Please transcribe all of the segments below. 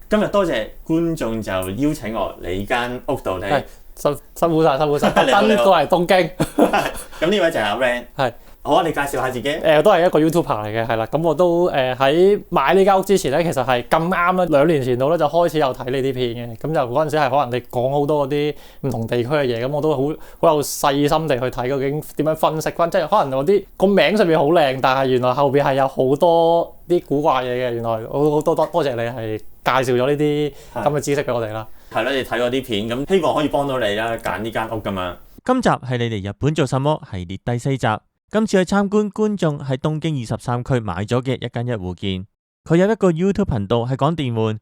今日多謝觀眾就邀請我嚟間屋度咧，辛苦晒，真過嚟東京。咁呢位就係阿 Ran。係。好啊，你介紹下自己。都係一個 YouTuber 嚟嘅，係啦。咁我都喺買呢間屋之前咧，其實係咁啱啦，2年前度咧就開始有睇你啲片嘅。咁就嗰陣時係可能你講好多嗰啲唔同地區嘅嘢，咁我都好有細心地去睇究竟點樣分析翻。即係可能我啲個名上面好靚，但係原來後邊係有好多啲古怪嘢嘅。原來好多謝你係介紹咗呢啲咁嘅知識俾我哋啦。係啦，你睇我啲片，咁希望可以幫到你啦，揀呢間屋咁樣。今集係你嚟日本做什麼系列第4集。今次去參觀觀眾喺東京23區買咗嘅一間一戶建，佢有一個 YouTube 頻道係講電玩。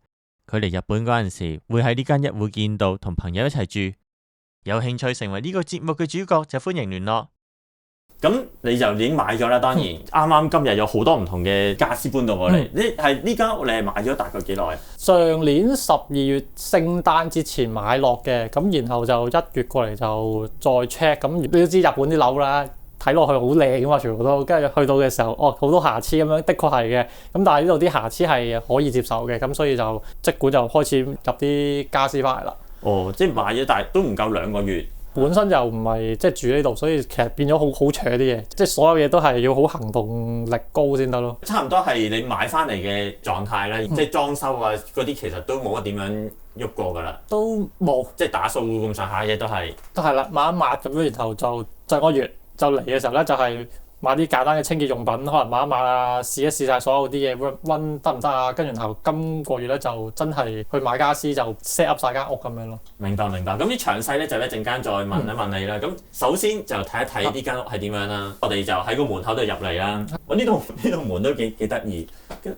佢嚟日本嗰陣時會喺呢間一戶建度同朋友一齊住。有興趣成為呢個節目嘅主角就歡迎聯絡。咁你就已經買咗啦，當然啱啱今日有好多唔同嘅家私搬到過嚟。呢間屋你係買咗大概幾耐？上年12月聖誕節前買落嘅，咁然後就1月過嚟就再 check。咁你都知日本啲樓啦。睇落去好靚噶嘛，全部都跟住去到嘅時候，好多瑕疵咁樣，的確係嘅。咁但係呢度啲瑕疵係可以接受嘅，咁所以就即管就開始入啲家私翻嚟啦。即係買咗，但係都唔夠2個月。本身就唔係即係住呢度，所以其實變咗好扯啲嘢，即係所有嘢都係要好行動力高先得咯。差唔多係你買翻嚟嘅狀態啦，即係裝修啊嗰啲其實都冇乜點樣喐過㗎啦。都冇，即係打掃咁上下嘢都係啦，抹一抹咁樣，然後就上個月。就嚟嘅時候咧，就係買啲簡單嘅清潔用品，可能抹一抹啊，試一試晒所有啲嘢 run 得唔得啊？跟住然後今個月咧就真係去買家私，就 set up 晒間屋咁樣咯。明白。咁啲詳細咧就一陣間再問一問你啦。咁首先就睇一睇呢間屋係點樣啦。我哋就喺個門口度入嚟啦。我呢度門都幾得意。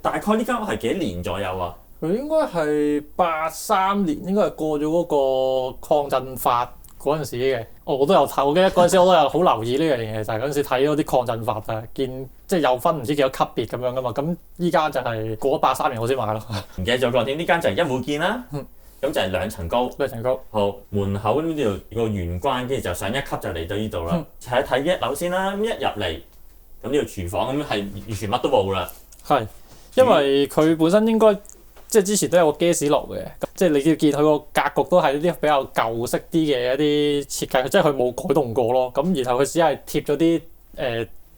大概呢間屋係幾年左右啊？佢應該係83年，應該係過咗嗰個抗震法嗰陣時嘅。我都有睇，我記得嗰陣時我都有好留意呢樣嘢，就係嗰陣時睇嗰啲抗震法啊，見即係有分唔知幾多級別咁樣噶嘛。咁依家就係過咗83年我先買咯。唔記得咗個點？呢間就係一戶建啦。咁就係2層高。2層高。好，門口呢度個玄關，跟住就上1級就嚟到呢度啦。睇一睇1樓先啦。咁一入嚟，咁呢度廚房咁係完全乜都冇啦。係，因為佢本身應該。即係之前都有個 gas 爐嘅，即係你要見佢個格局都係啲比較舊式啲嘅一啲設計，即係佢冇改動過咯。咁然後佢只係貼咗啲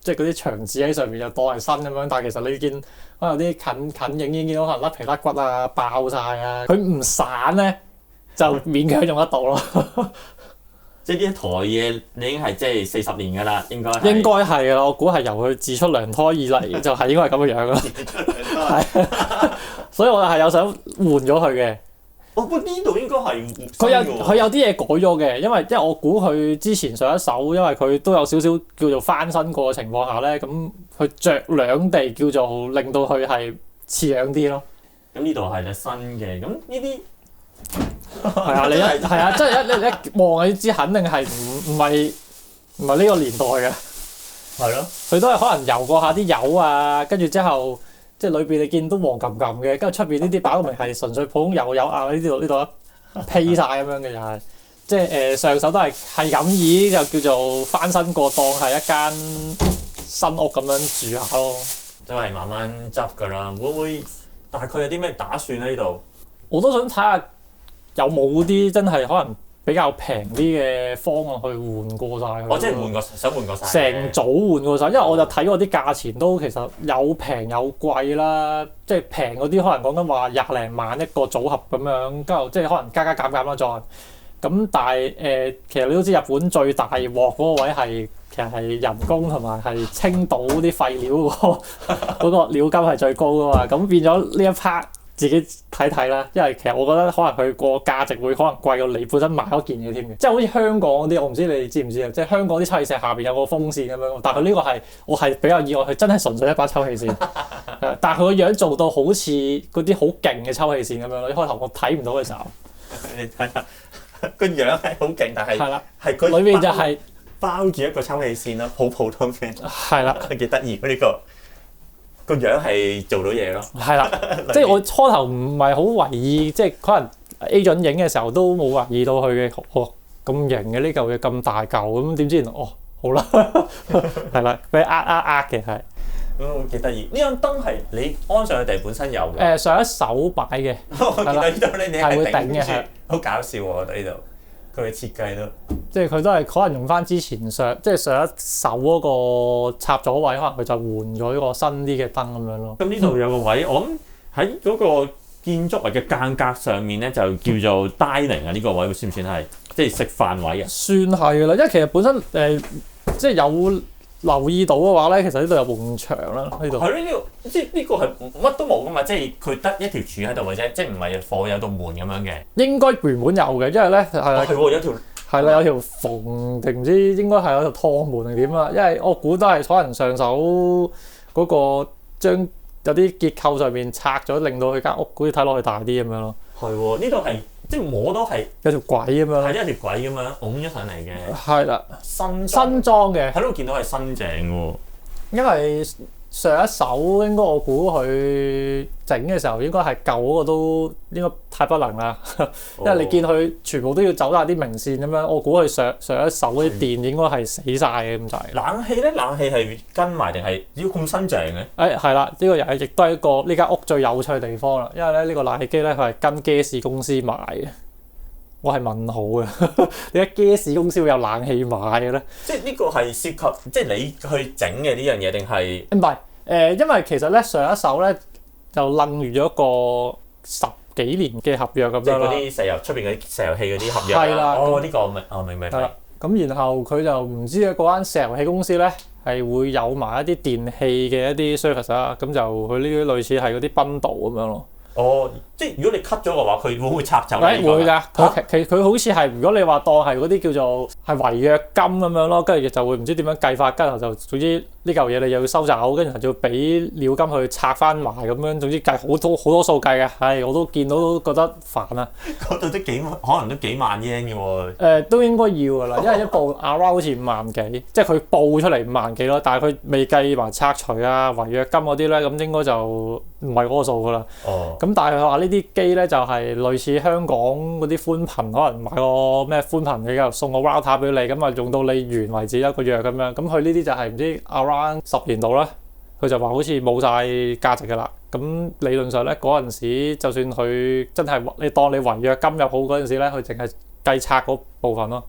即係嗰啲牆紙喺上面，就當係新咁樣。但係其實你見可能有啲近影已經見到可能甩皮甩骨啊、爆晒啊，佢唔散咧就勉強用得到咯。即係呢一台嘢，你已經係即係40年㗎啦，應該係㗎啦。我估係由佢自出娘胎以嚟就係應該係咁嘅樣咯。係，所以我係有想換咗佢嘅。不過呢度應該係佢有啲嘢改咗嘅，因為我估佢之前上一手，因為佢都有少少叫做翻新過嘅情況下咧，咁佢着兩地叫做令到佢係似樣啲咯。咁呢度係隻新嘅，咁呢啲。係啊，即係一望你知，肯定係唔係呢個年代嘅。係咯，佢都係可能油過下啲油啊，跟住之後即係裏邊你見都黃冚冚嘅，跟住出邊呢啲擺到明係純粹普通油啊，呢度披晒咁樣嘅又係，即係上手都係咁意就叫做翻新過，當係一間新屋咁樣住下咯。都係慢慢執㗎啦，會唔會大概有啲咩打算喺呢度？我都想睇下。有冇啲真係可能比較平啲嘅方案去換過晒佢？即係想換過晒。成組換過晒，因為我就睇過啲價錢都其實有平有貴啦。即係平嗰啲可能講緊話20零萬一個組合咁樣，跟住即係可能加減啦再。咁但係其實你都知日本最大鑊嗰個位係其實係人工同埋係清倒啲廢料嗰個料金係最高噶嘛。咁變咗呢一 part。自己睇睇啦，因為其實我覺得可能佢個價值會可能貴過你本身買嗰件嘢添嘅，即係好似香港嗰啲，我唔知你知唔知啊？即係香港啲抽氣扇下邊有個風扇咁樣，但係佢呢個係我係比較意外，佢真係純粹一把抽氣扇，但係佢個樣做到好似嗰啲好勁嘅抽氣扇咁樣咯。一開頭我睇唔到嘅時候，你睇下個樣係好勁，但係係啦，係佢裏面就係包住一個抽氣扇咯，好普通嘅，係啦，幾得意呢個。個樣係做到嘢咯，係啦，即係我初頭唔係好懷疑，即係可能 A 準影嘅時候都冇懷疑到佢嘅咁型嘅呢嚿嘢咁大嚿咁，點知原來好啦，係啦，俾呃嘅係。幾得意。呢盞燈係你安上去地本身有嘅。上一手擺嘅，我見到呢度咧，你係會頂嘅，頂住係，好搞笑喎！我覺得呢度佢嘅設計都即係佢都係可能用翻之前即係上一手嗰個插座位，可能佢就換咗個新啲嘅燈咁樣咯。咁呢度有個位，我諗喺嗰個建築物嘅間隔上面咧，就叫做 dining 啊！呢個位算唔算係即係食飯位啊？算係噶啦，因為其實本身即係有留意到嘅話咧，其實呢度有埲牆啦，呢度。係咯，呢度即係呢個係乜都冇噶嘛，即係佢得一條柱喺度嘅啫，即係唔係火有道門咁樣嘅。應該原本有嘅，因為咧係啦，係喎，有條係啦，有條縫定唔知應該係有條趟門定點啊？因為我估都係可能上手嗰個將有啲結構上面拆咗，令到佢間屋好似睇落去大啲咁樣咯。係喎，呢度係即係摸到係有條軌咁樣。係一條軌咁樣拱咗上嚟嘅。係啦，新新裝嘅，喺度見到係新淨喎。因為上一手應該我估佢整嘅時候應該係舊嗰個都應該太不能啦，因為你見佢全部都要走晒啲明線咁樣，我估佢上一手嗰啲電應該係死晒嘅咁滯。冷氣咧，冷氣係跟埋定係要咁新淨嘅？係啦，呢個又係亦都係一個呢間屋最有趣嘅地方啦，因為咧呢個冷氣機咧佢係跟機士公司買嘅。我係問號嘅，點解機士公司會有冷氣買嘅咧？即係呢個係涉及即係你去整嘅呢樣嘢定係？唔係因為其實咧上一手咧就楞完咗一個10幾年嘅合約咁即係樣啦。嗰啲石油出邊嗰啲石油氣嗰啲合約係啦哦，呢個我明。係啦，咁然後佢就唔知咧嗰間石油氣公司咧係會有埋一啲電器嘅一啲 service 啦，咁就佢呢啲類似係嗰啲 bundle 咁樣咯。哦，即係如果你 cut 咗嘅話，佢會唔會拆走呢個？會㗎，佢好似係如果你話當係嗰啲叫做係違約金咁樣咯，跟住就會唔知點樣計法，跟住就總之呢嚿嘢你又要收走，跟住就要俾料金去拆翻埋咁樣，總之計好多數計嘅。係我都見到都覺得煩啊！嗰度都可能都幾萬 yen 嘅喎。都應該要㗎啦，因為一部 around 好似5萬幾，即係佢報出嚟5萬幾咯，但係佢未計埋拆除啊、違約金嗰啲咧，咁應該就唔係嗰個數㗎啦。哦。咁但係佢話呢啲機咧就係類似香港嗰啲寬頻，可能買個咩寬頻你又送個 router 俾你，咁啊用到你完為止一個月咁樣。咁佢呢啲就係唔知 around 10年度啦，佢就話好似冇晒價值㗎啦。咁理論上咧嗰陣時，就算佢真係你當你違約金入好嗰陣時咧，佢淨係計拆嗰部分咯。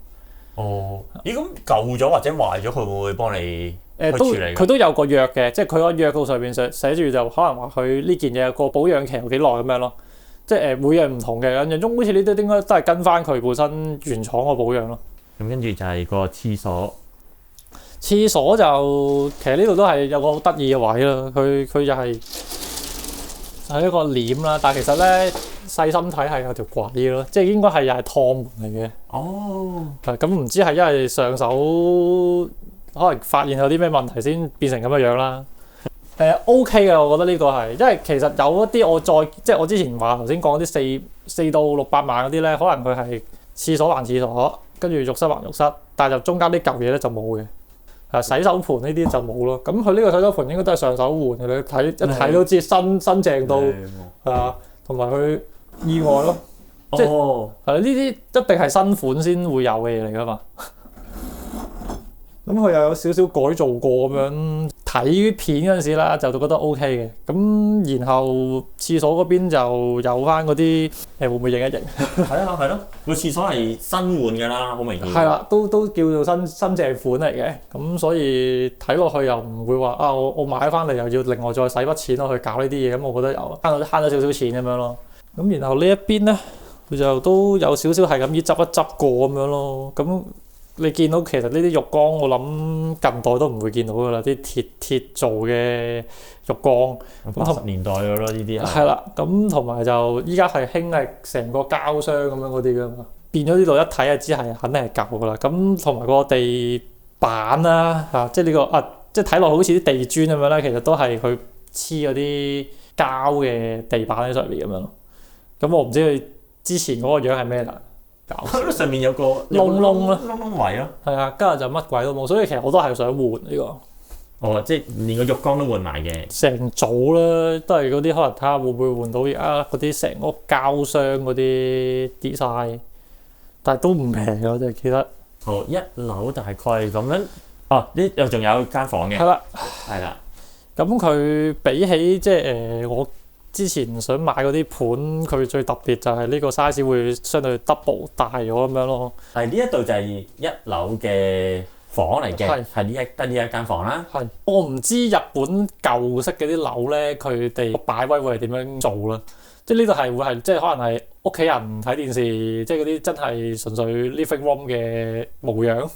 哦，咦咁舊咗或者壞咗，佢會唔會幫你去處理？佢都有個約嘅，即係佢個約度上面寫住就可能話佢呢件嘢個保養期有幾耐咁樣咯。即係每樣唔同嘅，印象中好似呢啲應該都係跟翻佢本身原廠個保養咯。咁跟住就係個廁所。廁所就其實呢度都係有個好得意嘅位啦，佢就係一個簾啦，但係其實咧細心睇係有條軌咯，即係應該係又係趟門嚟嘅。哦，咁唔知係因為上手可能發現有啲咩問題先變成咁嘅樣啦。OK 嘅，我覺得呢個係，因為其實有一啲即係我之前話頭先講啲4到600萬嗰啲咧，可能佢係廁所還廁所，跟住浴室還浴室，但係就中間啲舊嘢咧就冇嘅。洗手盤呢啲就冇咯。咁佢呢個洗手盤應該都係上手換嘅，你一睇都知新淨到係啊，同埋佢意外咯。即係呢啲一定係新款先會有嘅嘢嚟㗎嘛。咁佢又有少少改造過咁樣，睇片嗰陣時啦，就覺得 OK 嘅。咁然後廁所嗰邊就有翻嗰啲會唔會認一認？係咯，個廁所係新換㗎啦，好明顯。係啦，都叫做新淨款嚟嘅。咁所以睇落去又唔會話啊，我買翻嚟又要另外再使筆錢落去搞呢啲嘢。咁我覺得又慳咗少少錢咁樣咯。咁然後呢一邊咧，佢就都有少少係咁依執一執過咁樣咯。咁你見到其實呢啲浴缸，我諗近代都唔會見到㗎啦，啲鐵做嘅浴缸。80年代㗎咯，呢啲係啦，咁同埋就依家係興係成個膠箱咁樣嗰啲㗎嘛，變咗呢度一睇就知係肯定係舊㗎啦。咁同埋個地板啦，即係呢個即係睇落好似啲地磚咁樣咧，其實都係佢黐嗰啲膠嘅地板喺上面咁樣咯。咁我唔知佢之前嗰個樣係咩啦。上面有個窿啦，窿位咯。係啊，跟住就乜鬼都冇，所以其實我都係想換呢個。哦，即係連個浴缸都換埋嘅。成組啦，都係嗰啲可能睇下會唔會換到而家嗰啲成屋膠箱嗰啲 design，但係都唔平嘅，我就記得。1樓大概咁樣。呢又仲有間房嘅。係啦。係啦。咁咁佢比起即係我之前想買嗰啲盤，佢最特別就係呢個 size 會相對 double 大咗咁樣咯。係呢一度就係一樓嘅房嚟嘅，係係得呢一間房啦。係，我唔知日本舊式嗰啲樓咧，佢哋擺位會係點樣做啦？即係呢度係會係即係可能係屋企人睇電視，即係嗰啲真係純粹 living room 嘅模樣。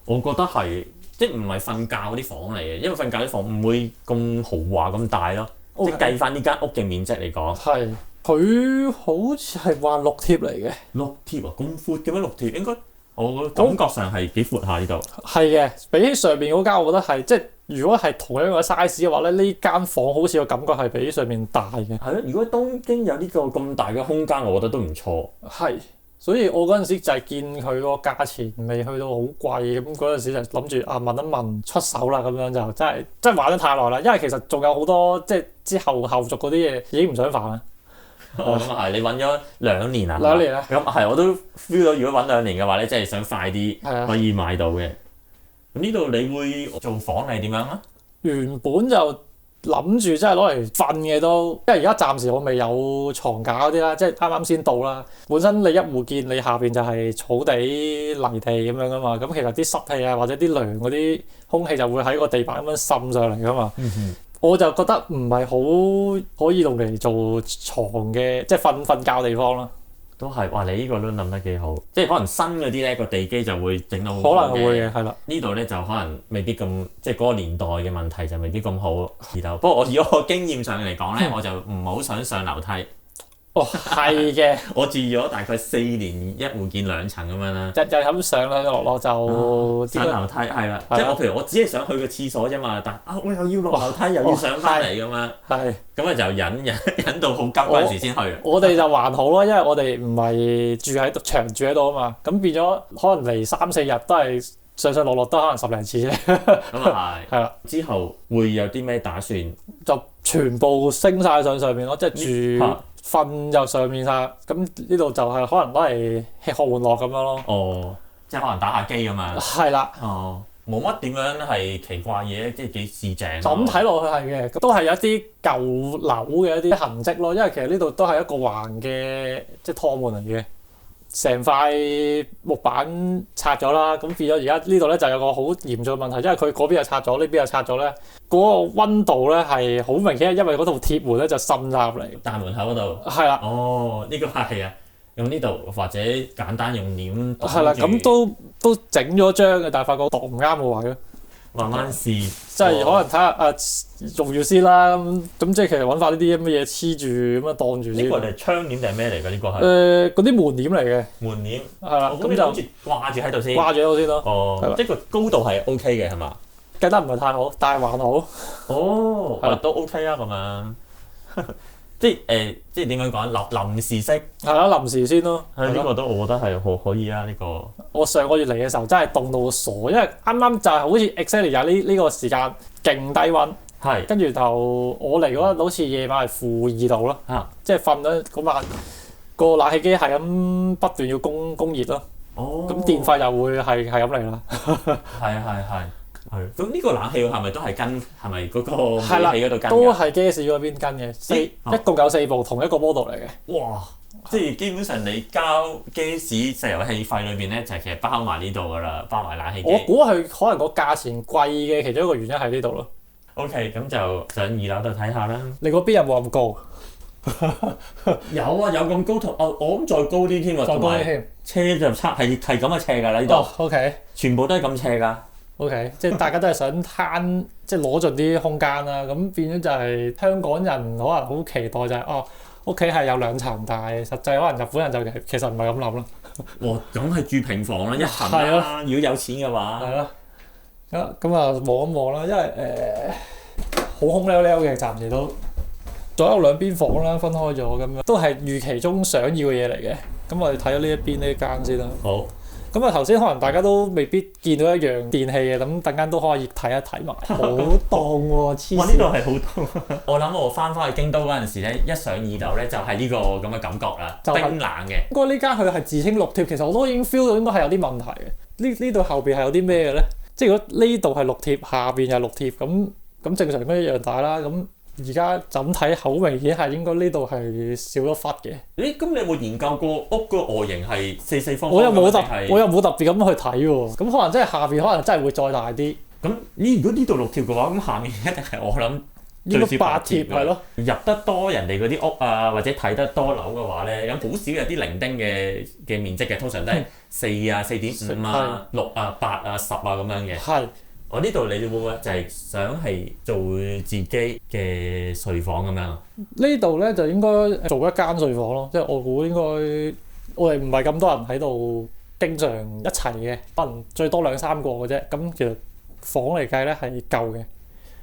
我覺得係即係唔係瞓覺嗰啲房嚟嘅，因為瞓覺啲房唔會咁豪華咁大咯。即係計翻呢間屋嘅面積嚟講，係佢好似係話6貼嚟嘅。6貼啊，咁闊嘅咩6貼？應該我感覺上係幾闊下呢度。係嘅，比起上面嗰間，我覺得係即係如果係同樣嘅 size 嘅話咧，呢間房好似個感覺係比上面大嘅。係咯，如果東京有呢個咁大嘅空間，我覺得都唔錯。係，所以我嗰陣時就係見佢個價錢未去到好貴，咁嗰陣時就諗住問一問出手啦，咁樣就真係玩得太耐啦，因為其實仲有好多即係之後續嗰啲嘢已經唔想煩啦。咁係，你揾咗2年啊？ 2年啊？咁係，我都 feel 到，如果揾2年嘅話咧，真係想快啲可以買到嘅。咁呢度你會做房係點樣啊？原本就諗住真係攞嚟瞓嘅都，因為而家暫時我未有床架嗰啲啦，即係啱啱先到啦。本身你一戶建，你下邊就係草地泥地咁樣噶嘛，咁其實啲濕氣啊或者啲涼嗰啲空氣就會喺個地板咁樣滲上嚟噶嘛。我就覺得唔係好可以用嚟做床嘅，即係瞓覺地方啦。都係，哇！你呢個都諗得幾好，即係可能新嗰啲咧個地基就會整到好可能會嘅，係啦。呢度咧就可能未必咁，即係嗰個年代嘅問題就未必咁好。不過我以我經驗上嚟講咧，我就唔好想上樓梯。哦，係嘅。我住咗大概4年，一戶建2層咁樣啦。日咁上啦，落就上樓梯係啦，即係我譬如我只係想去個廁所啫嘛，但我又要落樓梯，又要上翻嚟咁樣。係。咁啊就忍到好急嗰陣時先去。我哋就還好咯，因為我哋唔係住喺度長住喺度啊嘛，咁變咗可能嚟3-4日都係上落都可能10零次啫。咁啊係。係啦。之後會有啲咩打算？就全部升晒上面咯，即係住。瞓就上面晒，咁呢度就係可能攞嚟吃喝玩樂咁樣咯。哦，即係可能打下機咁樣。係啦。哦，冇乜點樣係奇怪嘢，即係幾市正。就咁睇落去係嘅，都係有一啲舊樓嘅一啲痕跡咯。因為其實呢度都係一個橫嘅即係趟門嚟嘅，成塊木板拆咗啦，咁變咗而家呢度咧就有個好嚴重嘅問題，因為佢嗰邊又拆咗，呢邊又拆咗咧，嗰個溫度咧係好明顯，因為嗰度鐵門咧就滲入嚟。大門口嗰度。係啦。哦，呢個係啊，用呢度或者簡單用簾。係啦，咁都整咗張嘅，但係發覺度唔啱個位咯。慢慢試，即係可能睇下用住先啦，咁即係其實揾翻呢啲乜嘢黐住咁樣當住先。呢個係窗簾定係咩嚟㗎？呢個係嗰啲門簾嚟嘅。門簾係啦，咁就好似掛住喺度先。掛住喺度先咯。哦，即係個高度係 OK 嘅係嘛？計得唔係太好，但係還好。哦，都 OK 啊咁樣。即係點樣講？臨時式係啦，臨時先咯。呢個都我覺得係可以啊！呢個我上個月嚟嘅時候真係凍到傻，因為啱啱就係好似 exactly 有呢個時間勁低溫，係跟住就我嚟嗰日好似夜晚係-2度咯，即係瞓咗嗰晚個冷氣機係咁不斷要供熱咯，咁電費又會係咁嚟啦。係。咁呢個冷氣係咪都係跟係咪嗰個煤氣嗰度跟㗎？都係機士嗰邊跟嘅，一共有4部同一個 model 嚟嘅。哇！即係基本上你交機士石油氣費裏邊咧，就係其實包埋呢度㗎啦，包埋冷氣機。我估佢可能個價錢貴嘅其中一個原因喺呢度咯。OK，咁就上2樓度睇下啦。你嗰邊有冇咁高？有啊，有咁高同我諗再高啲添喎，同埋車就差係咁嘅斜㗎啦呢度。OK，全部都係咁斜㗎。OK， 即係大家都係想慳，即係攞盡啲空間啦。咁變咗就係香港人可能好期待就係屋企係有2層，但係實際可能日本人就其實唔係咁諗啦。哇，梗係住平房啦，1層啦。如果有錢嘅話。係咯。咁啊望一望啦，因為好空溜溜嘅，暫時都左右兩邊房啦，分開咗咁樣，都係預期中想要嘅嘢嚟嘅。咁我哋睇咗呢一邊呢間先啦。好。咁啊頭先可能大家都未必見到一樣電器嘅，咁等間都可以睇一睇埋。好凍喎，黐線！哇！呢度係好凍。我諗我翻去京都嗰陣時咧，一上2樓咧就係呢個咁嘅感覺啦，冰冷嘅。不過呢間佢係自稱6貼，其實我都已經 feel 到應該係有啲問題嘅。呢度後邊係有啲咩嘅咧？即係如果呢度係6貼，下邊又係6貼，咁咁正常應該一樣大啦。咁而家就咁睇好明顯係應該呢度係少咗忽嘅。咦？咁你有冇研究過屋個外形係四四方方？我又冇係特別咁去睇喎。咁可能真係下邊可能真係會再大啲。咁如果呢度6貼嘅話，咁下面一定係我諗應該最少8貼係咯。入得多人哋嗰啲屋啊，或者睇得多樓嘅話咧，咁好少有啲零丁嘅面積嘅，通常都係4啊、4.5啊、6啊、8啊、10啊咁樣嘅。係。我呢度你會唔會就係想係做自己嘅睡房咁樣？呢度咧就應該做一間睡房咯，即係我估應該我哋唔係咁多人喺度經常一齊嘅，可能最多2、3個嘅啫。咁其實房嚟計咧係夠嘅，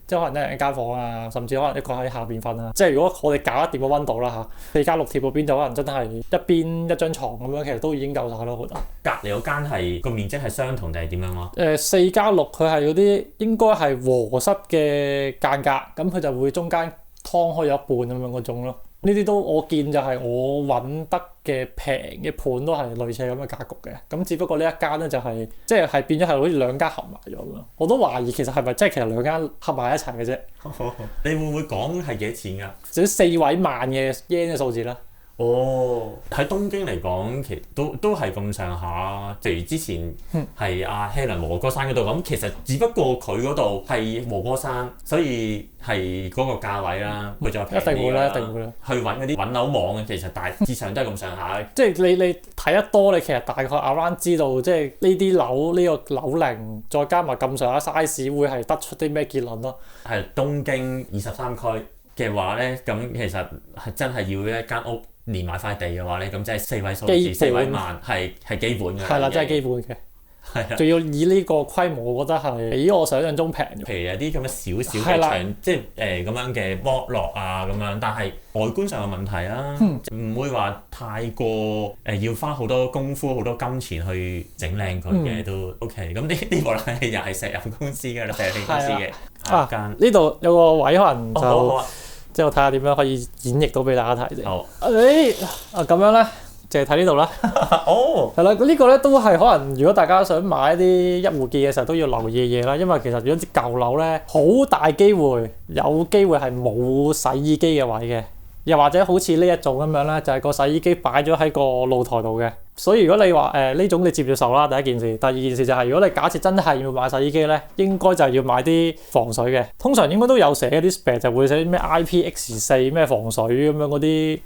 即係可能一間房啊，甚至可能一個喺下邊瞓啊。即係如果我哋搞得掂個溫度啦嚇，4+6貼嗰邊就可能真係一邊一張床咁樣，其實都已經夠晒咯，我覺得。隔離嗰間係個面積係相同定係點樣咯？4+6佢係嗰啲應該係和室嘅間隔，咁佢就會中間劏開咗一半咁樣嗰種咯。呢啲都我見就係我揾得嘅平嘅盤都係類似咁嘅格局嘅，咁只不過呢一間咧就係即係變咗係好似2間合埋咗咁咯。我都懷疑其實係咪即係其實2間合埋一齊嘅啫。你會唔會講係幾多錢㗎？少4位萬嘅 yen 嘅數字啦。哦，喺東京嚟講，其實都係咁上下。譬如之前係阿 Helen 和歌山嗰度咁，其實只不過佢嗰度係和歌山，所以係嗰個價位啦，佢就平啲啦。一定會啦，一定會啦。去揾嗰啲揾樓網嘅，其實大致上都係咁上下。即係你睇得多，你其實大概 around 知道，即係呢啲樓呢個樓齡，再加埋咁上下 size，會係得出啲咩結論咯？係東京23區嘅話咧，咁其實係真係要一間屋。連埋塊地嘅話咧，咁即係4位數字4位萬係基本嘅。係啦，真係基本嘅。係啊。仲要以呢個規模，我覺得係比我想象中平。譬如有啲咁嘅少少嘅牆，即係咁樣嘅剝落啊咁樣，但係外觀上嘅問題啦，唔會話太過要花好多功夫、好多金錢去整靚佢嘅都 OK。咁呢個咧又係石油公司嘅啦，石油公司嘅間。呢度有個位可能就。即係我睇下點樣可以演繹到俾大家睇啫。好。咁樣咧，淨係睇呢度啦。哦。係啦，呢個咧都係可能，如果大家想買一啲一戶建嘅時候，都要留意嘅嘢啦。因為其實如果啲舊樓咧，好大機會有機會係冇洗衣機嘅位嘅，又或者好似呢一種咁樣咧，就係個洗衣機擺咗喺個露台度嘅。所以如果你話呢種你接唔接受啦，第一件事。第二件事就係如果你假設真係要買洗衣機咧，應該就係要買啲防水嘅。通常應該都有寫啲 spec 就會寫咩 IPX4 咩防水咁樣嗰啲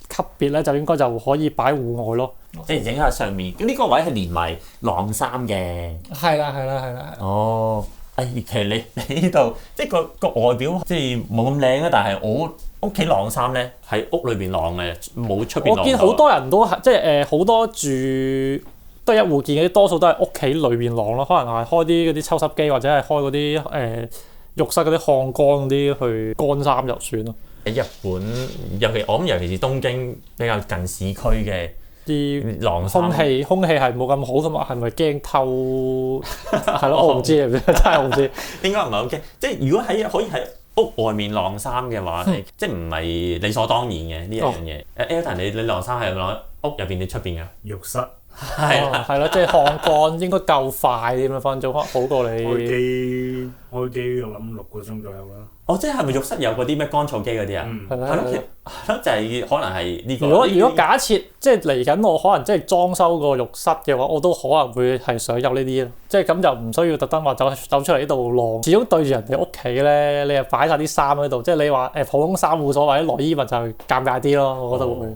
級別咧，就應該就可以擺戶外咯。即係影下上面，呢個位係連埋晾衫嘅。係啦。哦。其實你呢度即係個外表即係冇咁靚啊，但係我屋企晾衫咧喺屋裏邊晾嘅，冇出邊晾。我見好多人都係即係好多住都係一戶建嗰啲，多數都係屋企裏邊晾咯。可能係開啲嗰啲抽濕機，或者係開嗰啲浴室嗰啲烘乾嗰啲去乾衫就算咯。喺日本，尤其是東京比較近市區嘅。啲晾衫空氣係冇咁好噶嘛？係咪驚偷？係咯，我唔知，真係我唔知。應該唔係好驚。即係如果可以喺屋外面晾衫嘅話，即係唔係理所當然嘅呢一樣嘢。Elton，你晾衫係晾屋入邊定出邊㗎？浴室係咯，即係烘乾應該夠快啲咁樣分鐘，好過你開機我諗6個鐘左右啦。即係咪浴室有嗰啲咩乾燥機嗰啲啊？係咯，就係可能係呢個。如果假設即係嚟緊，我可能即係裝修個浴室嘅話，我都可能會係想有呢啲咯。即係咁就唔需要特登話走出嚟呢度晾。始終對住人哋屋企咧，你又擺晒啲衫喺度，即係你話普通衫冇所謂，內衣物就尷尬啲咯。我覺得會。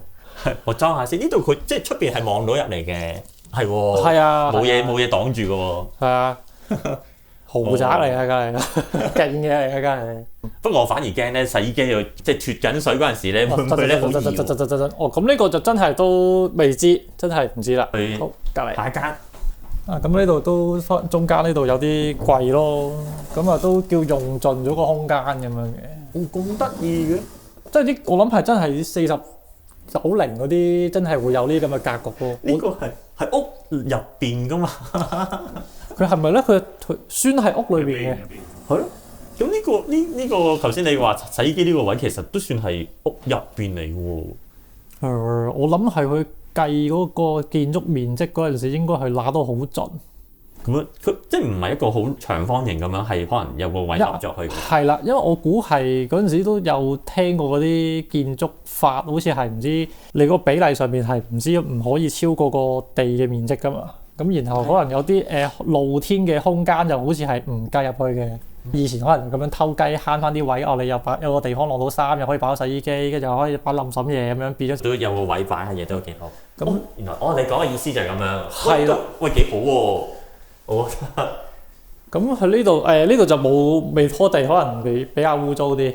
我裝下先，呢度佢即係出邊係望到入嚟嘅，係喎。係啊，冇嘢擋住嘅喎。係啊。豪宅嚟啊，梗係勁嘢嚟啊，梗係。不過我反而驚咧，洗衣機要即係脫緊水嗰陣時咧，會唔會咧好易搖？咁呢個就真係都未知，真係唔知啦。好，隔離下一間。咁呢度都中間呢度有啲櫃咯，咁啊都叫用盡咗個空間咁樣嘅。咁得意嘅，即係啲我諗係真係4090嗰啲，真係會有呢啲咁嘅格局咯。呢個係屋入邊噶嘛？佢係咪咧？佢算係屋裏邊嘅，係咯。咁呢個頭先你話洗衣機呢個位，其實都算係屋入邊嚟嘅喎。我諗係佢計嗰個建築面積嗰陣時，應該係揦到好盡。咁佢即係唔係一個好長方形咁樣，係可能有個位凹咗去嘅。係啦，因為我估係嗰陣時都有聽過嗰啲建築法，好似係唔知你個比例上面係唔知唔可以超過個地嘅面積㗎嘛。咁然後可能有啲露天嘅空間就好似係唔計入去嘅。以前可能咁樣偷雞慳翻啲位，你又有個地方晾到衫，又可以擺到洗衣機，跟住又可以擺冧嬸嘢咁樣，變咗都有個位擺下嘢都幾好。咁原來你講嘅意思就係咁樣。係啦，喂幾好喎，我覺得。咁佢呢度就冇未拖地，可能比較污糟啲。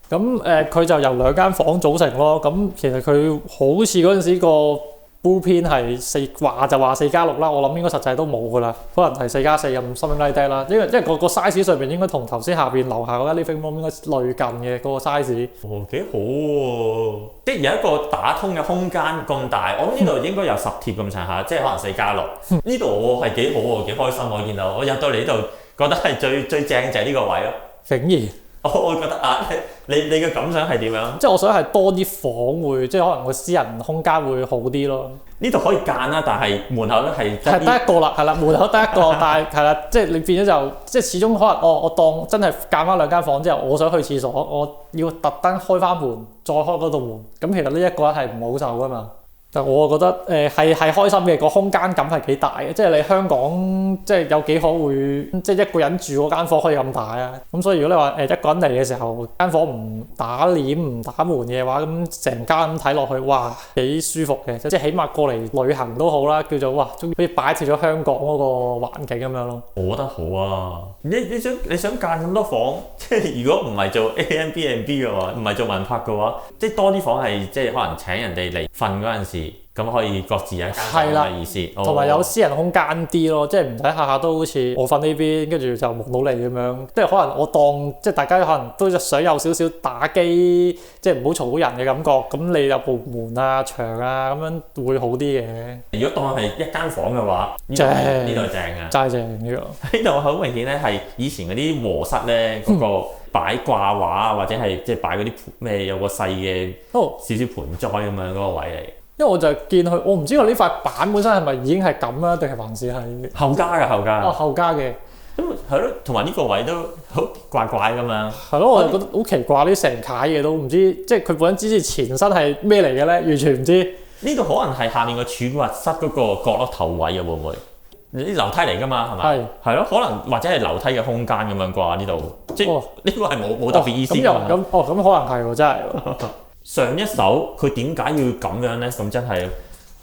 咁佢就由2間房組成咯。咁其實佢好似嗰陣時個 blueprint 係話4+6啦，我諗應該實際都冇噶啦，可能係4+4咁 something like that 啦。因為個 size 上邊應該同頭先下邊樓下嗰間 living room 應該類近嘅嗰個 size。哦，幾好喎！即係有一個打通嘅空間咁大，我諗呢度應該有10貼咁上下，即係可能4+6。呢度我係幾好喎，幾開心我見到，我入到嚟呢度覺得係最正就係呢個位咯。竟然我覺得你嘅感想係點樣？即係我想係多啲房會，即係可能個私人空間會好啲咯。呢度可以間啦，但係門口咧係得一個啦，係啦，門口得一個，但係係啦，即係你變咗就即係始終可能我當真係間翻2間房之後，我想去廁所，我要特登開翻門，再開嗰道門，咁其實呢一個係唔好受噶嘛。但我覺得係開心嘅，個空間感係幾大嘅，即係你香港即係有幾可會即係一個人住嗰間房可以咁大啊？咁所以如果你話一個人嚟嘅時候，間房唔打簾唔打門嘅話，咁成間咁睇落去，哇幾舒服嘅，即係起碼過嚟旅行都好啦，叫做哇，終於好似擺脫咗香港嗰個環境咁樣咯。我覺得好啊！你想間咁多房，即係如果唔係做 Airbnb 嘅話，唔係做民泊嘅話，即係多啲房係即係可能請人哋嚟瞓嗰陣時。咁可以各自有一間房嘅意思，同埋有私人空間啲咯，即係唔使下下都好似我瞓呢邊，跟住就望到你咁樣。即係可能我當即係大家可能都想有少少打機，即係唔好嘈到人嘅感覺。咁你有部門啊、牆啊咁樣會好啲嘅。如果當係一間房嘅話，呢度正啊，真係正呢個。呢度好明顯咧，係以前嗰啲和室咧嗰個擺掛畫啊，或者係即係擺嗰啲咩有個細嘅少少盆栽咁樣嗰個位嚟。因為我就見佢，我唔知道呢塊板本身係咪已經係咁啦，定係還是係後加嘅後加。後加嘅。咁係咯，同埋呢個位都好怪怪咁樣。係咯，我就覺得好奇怪，呢成楷嘢都唔知，即係佢本身之前前身係咩嚟嘅咧？完全唔知。呢度可能係下面個儲物室嗰個角落頭位啊，會唔會？啲樓梯嚟㗎嘛，係咪？係咯，可能或者係樓梯嘅空間咁樣啩？呢度即係呢個係冇特別意思㗎嘛。咁可能係喎，真係。上一手佢點解要咁樣咧？咁真係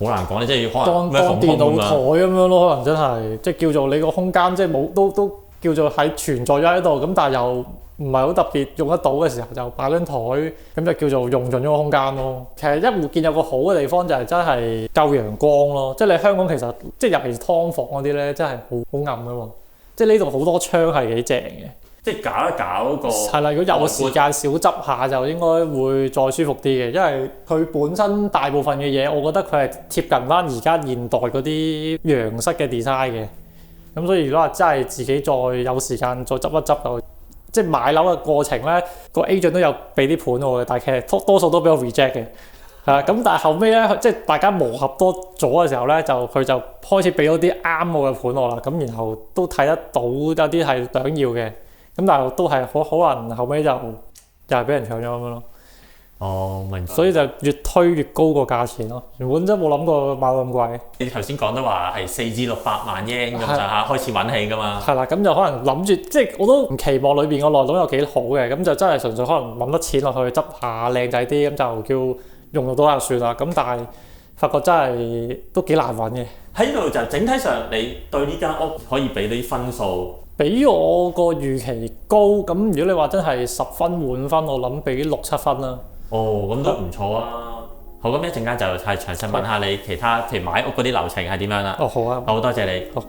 好難講咧，即係可能當電腦台咁樣咯，可能真係即係叫做你個空間即係冇都叫做喺存在咗喺度，咁但係又唔係好特別用得到嘅時候，就擺張台咁就叫做用盡咗個空間咯。其實一戶建有個好嘅地方就係真係夠陽光咯，即係你香港其實即係尤其是劏房嗰啲咧，真係好暗噶嘛。即係呢度好多窗係幾正嘅。即係搞一搞個係啦，如果有時間少執下就應該會再舒服啲嘅，因為佢本身大部分嘅嘢，我覺得佢係貼近翻而家現代嗰啲洋式嘅 design 嘅。咁所以如果話真係自己再有時間再執一執就，即係買樓嘅過程咧，個 agent 都有俾啲盤我嘅，但係其實多數都俾我 reject 嘅。係啦，咁但係後尾咧，即係大家磨合多咗嘅時候咧，佢就開始俾到啲啱我嘅盤我啦。咁然後都睇得到有啲係想要嘅。咁但係都係可能後尾就又係俾人搶咗咁樣咯。哦，明白。所以就越推越高個價錢咯。原本真冇諗過買到咁貴。你頭先講得話係4至600萬英咁上下開始揾起㗎嘛。係啦，咁就可能諗住，即係我都唔期望裏邊個內容有幾好嘅，咁就真係純粹可能揾得錢落去執下靚仔啲，咁就叫用到就算啦。咁但係發覺真係都幾難揾嘅。喺呢度就整體上，你對呢間屋可以俾啲分數？比我個預期高，咁如果你話真係10分滿分，我諗俾6、7分啦。哦，咁都唔錯啊！好，咁一陣間就係詳細問下你其他，譬如買屋嗰啲流程係點樣啦。哦，好啊，好多謝你。好。